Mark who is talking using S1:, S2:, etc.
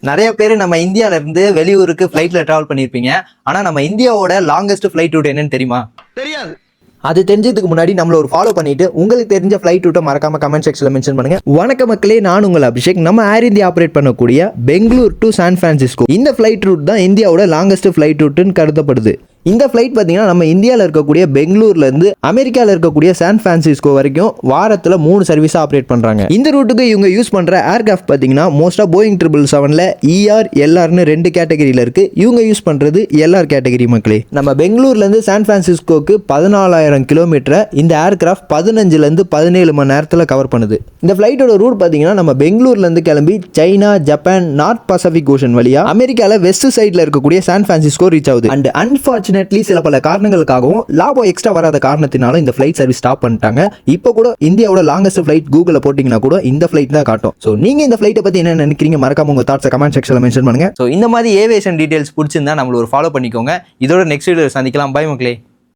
S1: நிறைய பேர் நம்ம இந்தியால இருந்து வெளியூருக்கு ஃபிளைட்ல டிராவல் பண்ணிருப்பீங்க. ஆனா நம்ம இந்தியாவோட லாங்கஸ்ட் ஃபிளைட் ரூட் என்னன்னு தெரியுமா?
S2: தெரியாது.
S1: அது தெரிஞ்சதுக்கு முன்னாடி நம்மள ஒரு ஃபாலோ பண்ணிட்டு உங்களுக்கு தெரிஞ்ச ஃபிளைட் ரூட்டை மறக்காம கமெண்ட் செக்ஷன்ல மென்ஷன் பண்ணுங்க. வணக்க மக்களே, நான் உங்கள் அபிஷேக். நம்ம ஏர் இந்தியா ஆப்ரேட் பண்ணக்கூடிய பெங்களூர் டு சான் பிரான்சிஸ்கோ இந்த ஃபிளைட் ரூட் தான் இந்தியாவோட லாங்கஸ்ட் ஃபிளைட் ரூட்னு கருதப்படுது. இந்த ஃபிளைட் பார்த்தீங்கன்னா நம்ம இந்தியாவில் இருக்கக்கூடிய பெங்களூர்லேருந்து அமெரிக்காவில் இருக்கக்கூடிய சான் பிரான்சிஸ்கோ வரைக்கும் வாரத்தில் 3 சர்வீஸாக ஆப்ரேட் பண்ணுறாங்க. இந்த ரூட்டுக்கு இவங்க யூஸ் பண்ணுற ஏர்கிராஃப்ட் பார்த்தீங்கன்னா மோஸ்ட்டாக போயிங் 777ல ER LRன்னு 2 கேட்டகரியில் இருக்குது. இவங்க யூஸ் பண்ணுறது LR கேட்டகரி மக்களே. நம்ம பெங்களூர்லேருந்து சான் பிரான்சிஸ்கோக்கு 14,000 கிலோமீட்டரை இந்த ஏர்கிராஃப்ட் 15லேருந்து 17 மணி நேரத்தில் கவர் பண்ணுது. இந்த ஃபிளைட்டோட ரூட் பார்த்தீங்கன்னா நம்ம பெங்களூர்லேருந்து கிளம்பி China, Japan, north Pacific ocean வழியாக அமெரிக்காவில் வெஸ்ட் சைடில் இருக்கக்கூடிய சான் பிரான்சிஸ்கோ ரீச் ஆகுது. அண்ட் அன்ஃபார்ச்சுனேட்லி சில பல காரணங்களுக்காகவும் லாபம் எக்ஸ்ட்ரா வராத காரணத்தினால இந்த ஃபிளைட் சர்வீஸ் ஸ்டாப் பண்ணிட்டாங்க. இப்போ கூட இந்தியாவோட லாங்கஸ்ட் ஃபிளைட் கூகுளில் போட்டிங்கன்னா கூட இந்த ஃபிளைட் தான் காட்டும். ஸோ நீங்கள் இந்த ஃபிளைட்டை பற்றி என்ன நினைக்கிறீங்க? மறக்காம உங்கள் தாட்ஸை கமெண்ட் செக்ஷனில் மென்ஷன் பண்ணுங்க. ஸோ இந்த மாதிரி ஏவியேஷன் டீடைல்ஸ் பிடிச்சிருந்தா நம்மள ஒரு ஃபாலோ பண்ணிக்கோங்க. இதோட நெக்ஸ்ட் வீடியோ சந்திக்கலாம். பை மக்களே.